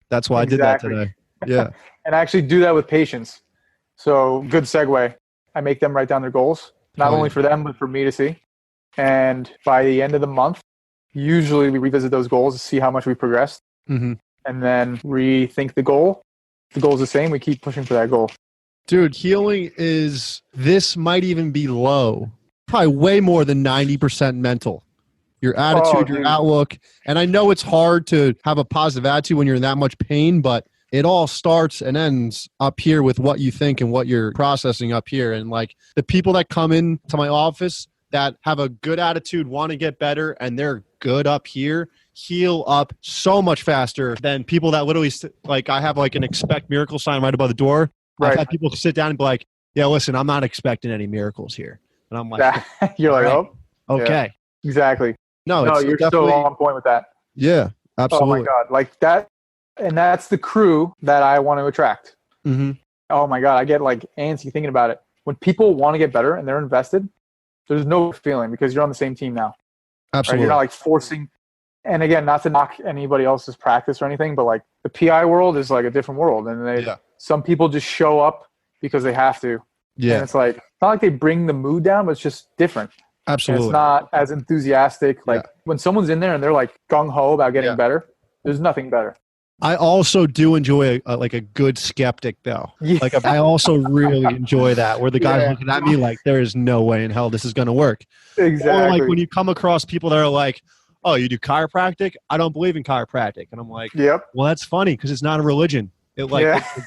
C: that's why I did that today. Yeah.
B: And I actually do that with patients. So good segue. I make them write down their goals, not only for them, but for me to see. And by the end of the month, usually we revisit those goals to see how much we progressed, and then rethink the goal. If the goal's the same, we keep pushing for that goal.
C: Dude, healing this might even be low. Probably way more than 90% mental. Your attitude, your outlook. And I know it's hard to have a positive attitude when you're in that much pain, but it all starts and ends up here with what you think and what you're processing up here. And, like, the people that come in to my office that have a good attitude, want to get better, and they're good up here, heal up so much faster than people that literally, like, I have, like, an expect miracle sign right above the door. Right. I've had people sit down and be like, yeah, listen, I'm not expecting any miracles here. And I'm like,
B: you're like, oh,
C: okay.
B: Yeah, exactly.
C: No,
B: you're so on point with that.
C: Yeah, absolutely.
B: Oh my God. Like that. And that's the crew that I want to attract. Oh my God. I get, like, antsy thinking about it. When people want to get better and they're invested, there's no feeling because you're on the same team now.
C: Absolutely.
B: Right? You're not, like, forcing. And again, not to knock anybody else's practice or anything, but, like, the PI world is, like, a different world. And some people just show up because they have to. Yeah. And it's like, it's not like they bring the mood down, but it's just different.
C: Absolutely.
B: And it's not as enthusiastic. Like, when someone's in there and they're, like, gung-ho about getting better, there's nothing better.
C: I also do enjoy a good skeptic, though. Yeah. Like, I also really enjoy that, where the guy's looking at me like, there is no way in hell this is going to work. Exactly. Or, like, when you come across people that are like, oh, you do chiropractic? I don't believe in chiropractic. And I'm like, well, that's funny because it's not a religion. It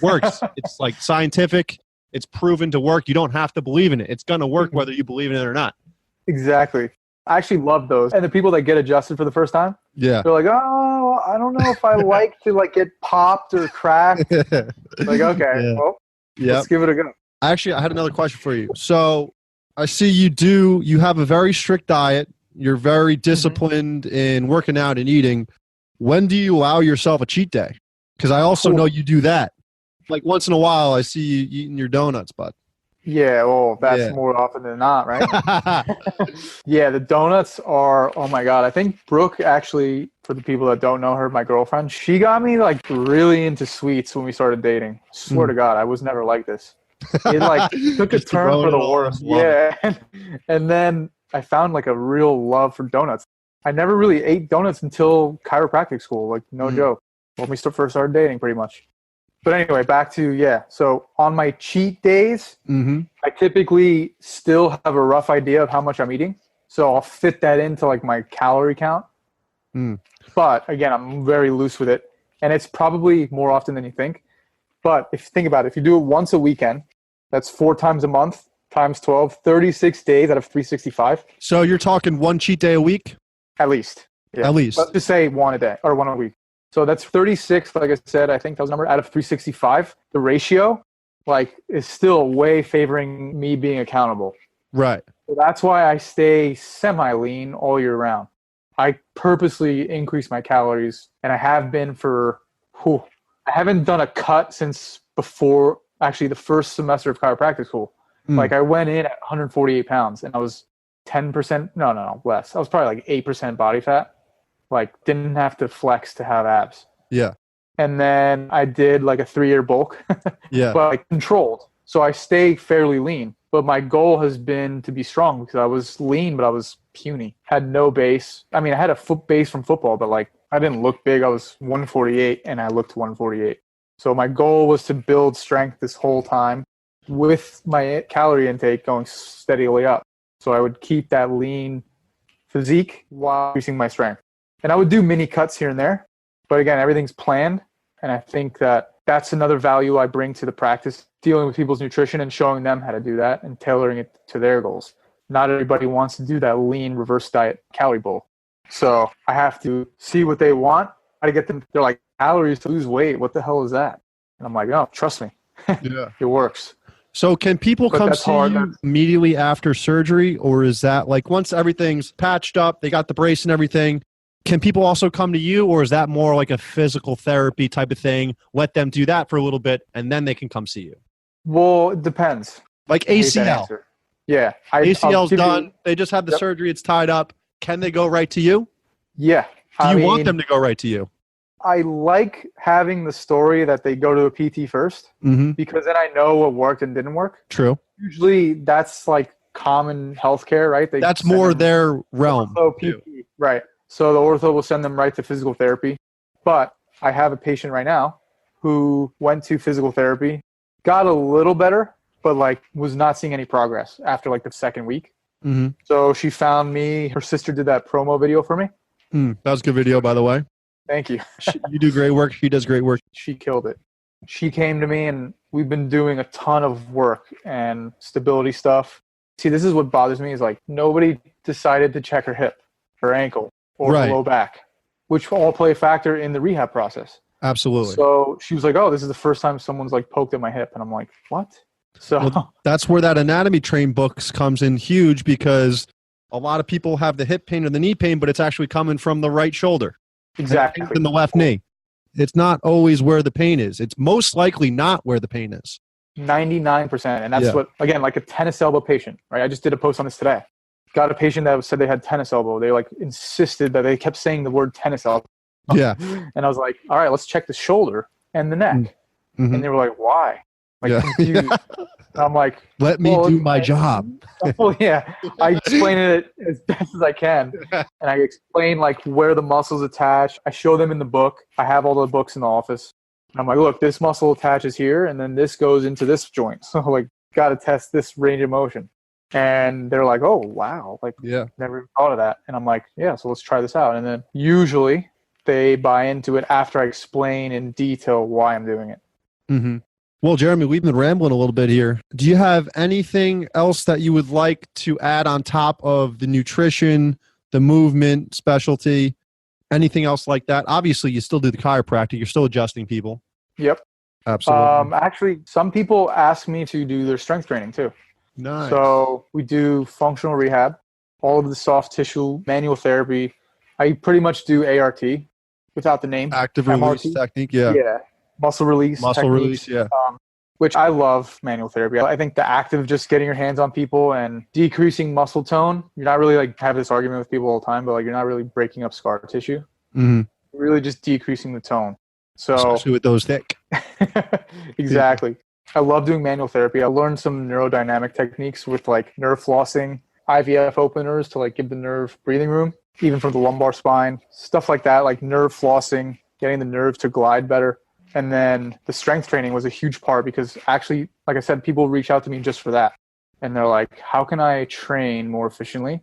C: works. It's, like, scientific. It's proven to work. You don't have to believe in it. It's going to work whether you believe in it or not.
B: Exactly. I actually love those. And the people that get adjusted for the first time, they're like, oh, I don't know if I like to, like, get popped or cracked. Like, okay, well, let's give it a go.
C: Actually, I had another question for you. So I see you have a very strict diet. You're very disciplined in working out and eating. When do you allow yourself a cheat day? Because I also know you do that. Like, once in a while, I see you eating your donuts, bud.
B: Yeah, well, that's more often than not, right? Yeah, the donuts are, oh my God. I think Brooke, actually, for the people that don't know her, my girlfriend, she got me, like, really into sweets when we started dating. Swear to God, I was never like this. It, like, took a turn for the worse. Yeah. And then I found, like, a real love for donuts. I never really ate donuts until chiropractic school, like, no joke. When we first started dating, pretty much. But anyway, back to, so on my cheat days, I typically still have a rough idea of how much I'm eating. So I'll fit that into, like, my calorie count. But again, I'm very loose with it. And it's probably more often than you think. But if you think about it, if you do it once a weekend, that's 4 times a month times 12, 36 days out of 365.
C: So you're talking one cheat day a week?
B: At least. Yeah.
C: At least.
B: Let's just say one a day or one a week. So that's 36, like I said, I think that was the number, out of 365. The ratio, like, is still way favoring me being accountable.
C: Right.
B: So that's why I stay semi-lean all year round. I purposely increase my calories, and I have been I haven't done a cut since before, actually, the first semester of chiropractic school. Like, I went in at 148 pounds, and I was 10%, no, less. I was probably like 8% body fat. Like, didn't have to flex to have abs.
C: Yeah.
B: And then I did like a 3-year bulk,
C: Yeah.
B: but like controlled. So I stay fairly lean. But my goal has been to be strong because I was lean, but I was puny. Had no base. I mean, I had a foot base from football, but like I didn't look big. I was 148 and I looked 148. So my goal was to build strength this whole time with my calorie intake going steadily up. So I would keep that lean physique while increasing my strength. And I would do mini cuts here and there. But again, everything's planned. And I think that that's another value I bring to the practice, dealing with people's nutrition and showing them how to do that and tailoring it to their goals. Not everybody wants to do that lean reverse diet calorie bowl. So I have to see what they want. I get them. They're like, calories to lose weight. What the hell is that? And I'm like, oh, trust me.
C: Yeah.
B: It works.
C: So can people come see you immediately after surgery, or is that like once everything's patched up, they got the brace and everything, can people also come to you, or is that more like a physical therapy type of thing? Let them do that for a little bit and then they can come see you.
B: Well, it depends.
C: Like ACL.
B: Yeah.
C: ACL's done. They just had the surgery. It's tied up. Can they go right to you?
B: Yeah.
C: Do you want them to go right to you?
B: I like having the story that they go to a PT first because then I know what worked and didn't work.
C: True.
B: Usually that's like common healthcare, right?
C: That's more their realm.
B: PT, right. So the ortho will send them right to physical therapy. But I have a patient right now who went to physical therapy, got a little better, but like was not seeing any progress after like the second week. So she found me. Her sister did that promo video for me.
C: That was a good video, by the way.
B: Thank you.
C: You do great work. She does great work.
B: She killed it. She came to me and we've been doing a ton of work and stability stuff. See, this is what bothers me is like nobody decided to check her hip, her ankle, or her low back, which all play a factor in the rehab process.
C: Absolutely.
B: So she was like, oh, this is the first time someone's like poked at my hip. And I'm like, what? So
C: that's where that anatomy train books comes in huge because a lot of people have the hip pain or the knee pain, but it's actually coming from the right shoulder.
B: Exactly.
C: In the left knee. It's not always where the pain is. It's most likely not where the pain is.
B: 99%. And that's what, again, like a tennis elbow patient, right? I just did a post on this today. Got a patient that said they had tennis elbow. They like insisted that they kept saying the word tennis elbow.
C: Yeah.
B: And I was like, all right, let's check the shoulder and the neck. And they were like, why? Like confused. And I'm like,
C: let me do my job.
B: Well, yeah. I explain it as best as I can. And I explain like where the muscles attach. I show them in the book. I have all the books in the office. And I'm like, look, this muscle attaches here and then this goes into this joint. So like, got to test this range of motion. And they're like, oh, wow. Like, never even thought of that. And I'm like, yeah, so let's try this out. And then usually they buy into it after I explain in detail why I'm doing it.
C: Well, Jeremy, we've been rambling a little bit here. Do you have anything else that you would like to add on top of the nutrition, the movement specialty, anything else like that? Obviously, you still do the chiropractic. You're still adjusting people.
B: Yep.
C: Absolutely.
B: Actually, some people ask me to do their strength training too.
C: Nice.
B: So we do functional rehab, all of the soft tissue, manual therapy. I pretty much do ART without the name.
C: Active release technique,
B: Yeah. Muscle release techniques, which I love manual therapy. I think the act of just getting your hands on people and decreasing muscle tone, you're not really like have this argument with people all the time, but like you're not really breaking up scar tissue. You're really just decreasing the tone. So
C: especially with those thick.
B: Exactly. I love doing manual therapy. I learned some neurodynamic techniques with like nerve flossing, IVF openers to like give the nerve breathing room, even from the lumbar spine, stuff like that, like nerve flossing, getting the nerve to glide better. And then the strength training was a huge part because actually, like I said, people reach out to me just for that. And they're like, how can I train more efficiently?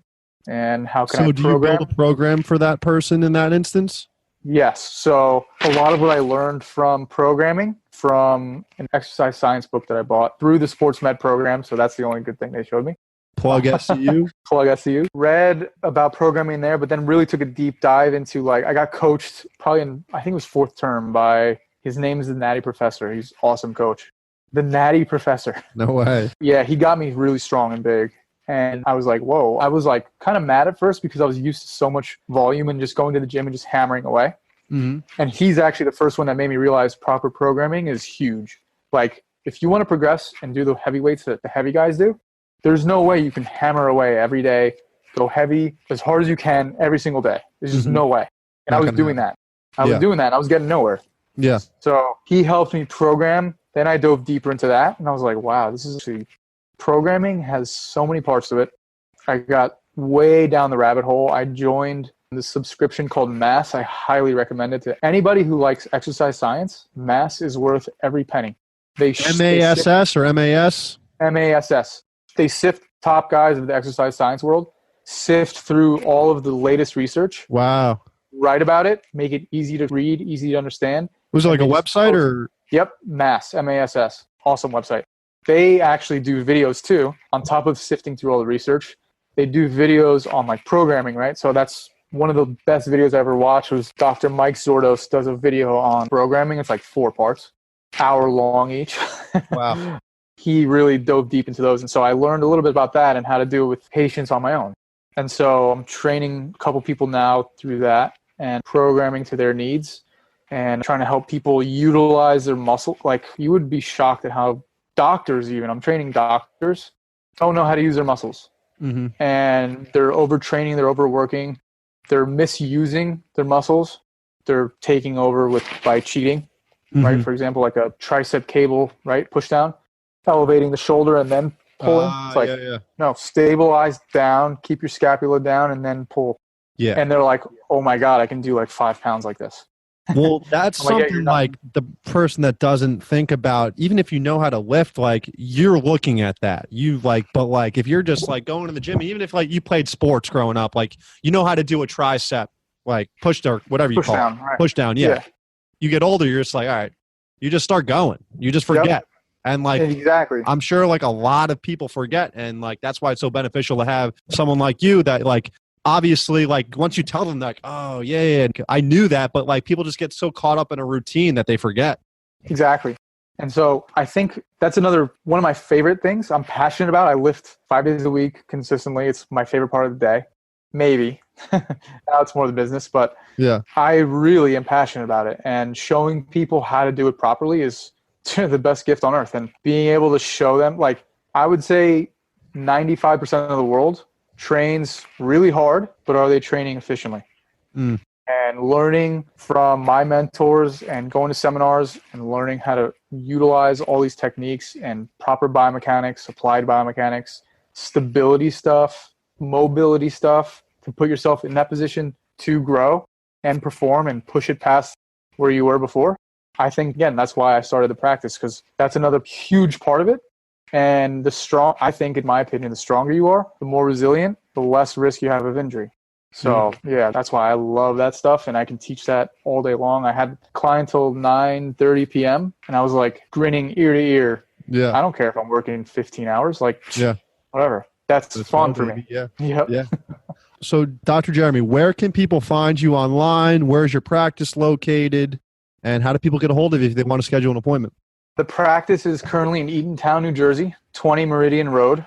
B: And how can I program?
C: So do you build a program for that person in that instance?
B: Yes. So a lot of what I learned from programming from an exercise science book that I bought through the sports med program. So that's the only good thing they showed me.
C: Plug SCU.
B: Plug SCU. Read about programming there, but then really took a deep dive into like, I got coached probably in, I think it was fourth term by, his name is the Natty Professor. He's an awesome coach. The Natty Professor.
C: No way.
B: Yeah, he got me really strong and big. And I was like, whoa. I was like kind of mad at first because I was used to so much volume and just going to the gym and just hammering away.
C: Mm-hmm.
B: And he's actually the first one that made me realize proper programming is huge. Like if you want to progress and do the heavy weights that the heavy guys do, there's no way you can hammer away every day, go heavy as hard as you can every single day. There's just no way. And I was doing that. I was doing that. I was getting nowhere.
C: Yeah.
B: So he helped me program. Then I dove deeper into that. And I was like, wow, this is actually, programming has so many parts to it. I got way down the rabbit hole. I joined the subscription called Mass. I highly recommend it to anybody who likes exercise science. Mass is worth every penny.
C: MASS or MAS?
B: MASS. They sift top guys of the exercise science world, sift through all of the latest research.
C: Wow.
B: Write about it, make it easy to read, easy to understand.
C: Was it like a website or?
B: Yep, Mass, MASS. Awesome website. They actually do videos too, on top of sifting through all the research. They do videos on like programming, right? So that's one of the best videos I ever watched was Dr. Mike Zordos does a video on programming. It's like 4 parts, hour long each.
C: Wow.
B: He really dove deep into those. And so I learned a little bit about that and how to do it with patients on my own. And so I'm training a couple people now through that and programming to their needs and trying to help people utilize their muscle. Like you would be shocked at how doctors even, I'm training doctors, don't know how to use their muscles.
C: Mm-hmm.
B: And they're overtraining, they're overworking, they're misusing their muscles. They're taking over by cheating, right? For example, like a tricep cable, right? Push down, elevating the shoulder and then pulling. It's like, no, stabilize down, keep your scapula down and then pull.
C: Yeah.
B: And they're like, oh my God, I can do like 5 pounds like this.
C: Well, that's something like the person that doesn't think about, even if you know how to lift, like you're looking at that. But like if you're just like going to the gym, even if like you played sports growing up, like you know how to do a tricep, like push or whatever you call it.
B: Right.
C: Push down. Yeah. You get older, you're just like, all right, you just start going. You just forget. Yep. And like,
B: exactly.
C: I'm sure like a lot of people forget. And like, that's why it's so beneficial to have someone like you that like, obviously, like once you tell them like, oh yeah, I knew that, but like people just get so caught up in a routine that they forget.
B: Exactly. And so I think that's another one of my favorite things I'm passionate about. I lift 5 days a week consistently. It's my favorite part of the day. Maybe. Now it's more the business, but yeah, I really am passionate about it. And showing people how to do it properly is the best gift on earth. And being able to show them, like I would say 95% of the world trains really hard, but are they training efficiently? And learning from my mentors and going to seminars and learning how to utilize all these techniques and proper biomechanics, applied biomechanics, stability stuff, mobility stuff to put yourself in that position to grow and perform and push it past where you were before. I think, again, that's why I started the practice, because that's another huge part of it. And I think, in my opinion, the stronger you are, the more resilient, the less risk you have of injury. So, yeah, that's why I love that stuff, and I can teach that all day long. I had a client till 9:30 p.m., and I was like grinning ear to ear. Yeah. I don't care if I'm working 15 hours. Like, whatever. That's fun for me.
C: Yeah. Yep. Yeah. So, Dr. Jeremy, where can people find you online? Where's your practice located? And how do people get a hold of you if they want to schedule an appointment?
B: The practice is currently in Eatontown, New Jersey, 20 Meridian Road.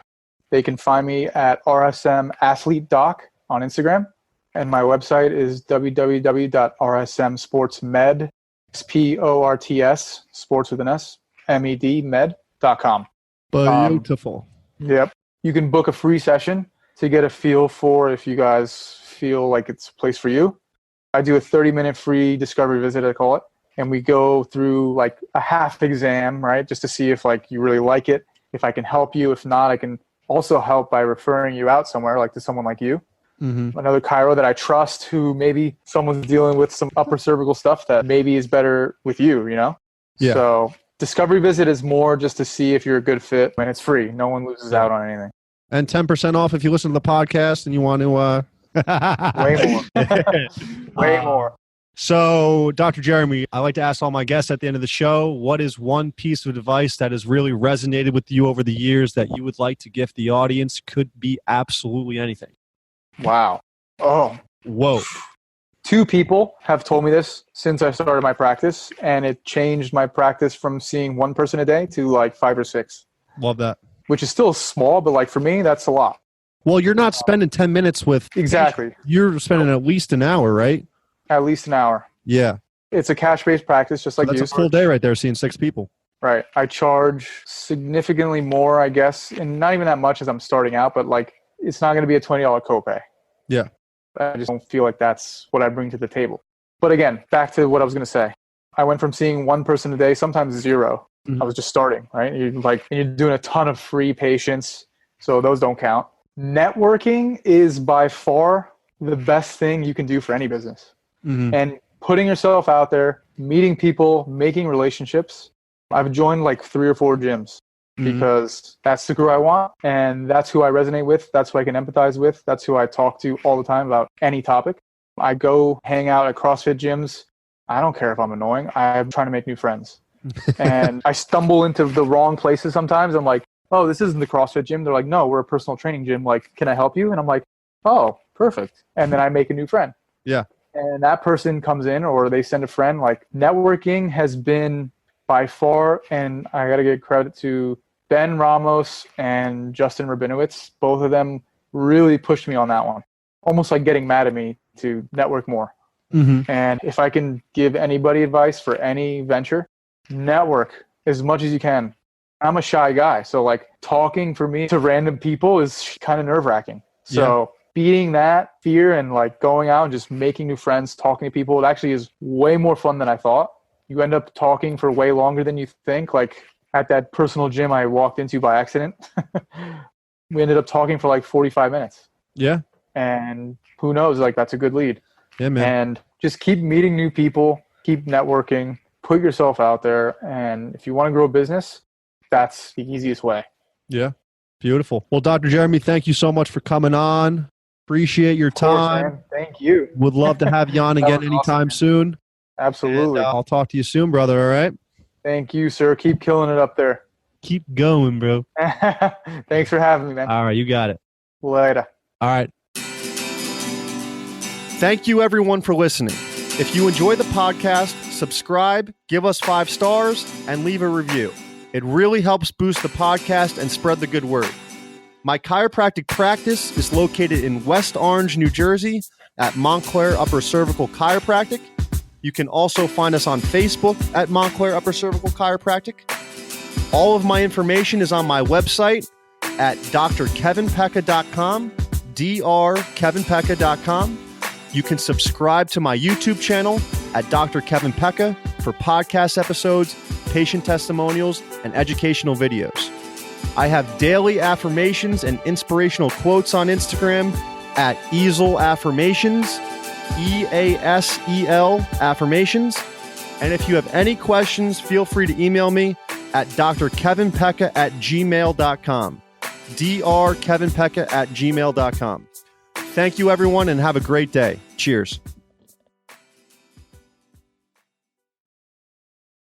B: They can find me at RSM Athlete Doc on Instagram. And my website is www.rsmsportsmed, SPORTS, sports with an S, MED, med.com.
C: Beautiful.
B: Yep. You can book a free session to get a feel for if you guys feel like it's a place for you. I do a 30-minute free discovery visit, I call it. And we go through like a half exam, right? Just to see if like you really like it, if I can help you. If not, I can also help by referring you out somewhere, like to someone like you. Another chiro that I trust, who maybe someone's dealing with some upper cervical stuff that maybe is better with you, you know? Yeah. So discovery visit is more just to see if you're a good fit, and it's free. No one loses out on anything.
C: And 10% off if you listen to the podcast and you want to...
B: Way more. Way more.
C: So, Dr. Jeremy, I like to ask all my guests at the end of the show, what is one piece of advice that has really resonated with you over the years that you would like to gift the audience? Could be absolutely anything.
B: Wow. Oh,
C: Whoa.
B: 2 people have told me this since I started my practice, and it changed my practice from seeing 1 person a day to like 5 or 6.
C: Love that.
B: Which is still small, but like for me, that's a lot.
C: Well, you're not spending 10 minutes with...
B: Exactly.
C: You're spending at least an hour, right?
B: At least an hour.
C: Yeah.
B: It's a cash-based practice, just like
C: That's
B: you.
C: a full day right there, seeing 6 people.
B: Right. I charge significantly more, I guess, and not even that much as I'm starting out, but like it's not going to be a $20 copay.
C: Yeah.
B: I just don't feel like that's what I bring to the table. But again, back to what I was going to say. I went from seeing 1 person a day, sometimes 0. I was just starting, right? You're doing a ton of free patients, so those don't count. Networking is by far the best thing you can do for any business. And putting yourself out there, meeting people, making relationships. I've joined like 3 or 4 gyms because that's the crew I want, and that's who I resonate with. That's who I can empathize with. That's who I talk to all the time about any topic. I go hang out at CrossFit gyms. I don't care if I'm annoying. I'm trying to make new friends. And I stumble into the wrong places sometimes. I'm like, oh, this isn't the CrossFit gym. They're like, no, we're a personal training gym. Like, can I help you? And I'm like, oh, perfect. And then I make a new friend.
C: Yeah.
B: And that person comes in or they send a friend. Like, networking has been by far, and I got to give credit to Ben Ramos and Justin Rabinowitz. Both of them really pushed me on that one. Almost like getting mad at me to network more. And if I can give anybody advice for any venture, network as much as you can. I'm a shy guy, so like talking for me to random people is kind of nerve-wracking. So beating that fear and like going out and just making new friends, talking to people, it actually is way more fun than I thought. You end up talking for way longer than you think. Like at that personal gym I walked into by accident, we ended up talking for like 45 minutes.
C: Yeah.
B: And who knows, like that's a good lead.
C: Yeah, man.
B: And just keep meeting new people, keep networking, put yourself out there. And if you want to grow a business, that's the easiest way.
C: Yeah. Beautiful. Well, Dr. Jeremy, thank you so much for coming on. Appreciate your time.
B: Of course, man. Thank you.
C: Would love to have you on again anytime
B: awesome,
C: soon.
B: Absolutely.
C: And, I'll talk to you soon, brother. All right.
B: Thank you, sir. Keep killing it up there.
C: Keep going, bro.
B: Thanks for having me, man.
C: All right. You got it.
B: Later.
C: All right.
A: Thank you, everyone, for listening. If you enjoy the podcast, subscribe, give us 5 stars, and leave a review. It really helps boost the podcast and spread the good word. My chiropractic practice is located in West Orange, New Jersey at Montclair Upper Cervical Chiropractic. You can also find us on Facebook at Montclair Upper Cervical Chiropractic. All of my information is on my website at drkevinpecca.com, drkevinpecca.com. You can subscribe to my YouTube channel at Dr. Kevin Pecca for podcast episodes, patient testimonials, and educational videos. I have daily affirmations and inspirational quotes on Instagram at Easel Affirmations, EASEL Affirmations. And if you have any questions, feel free to email me at drkevinpecca@gmail.com, drkevinpecca@gmail.com. Thank you, everyone, and have a great day. Cheers.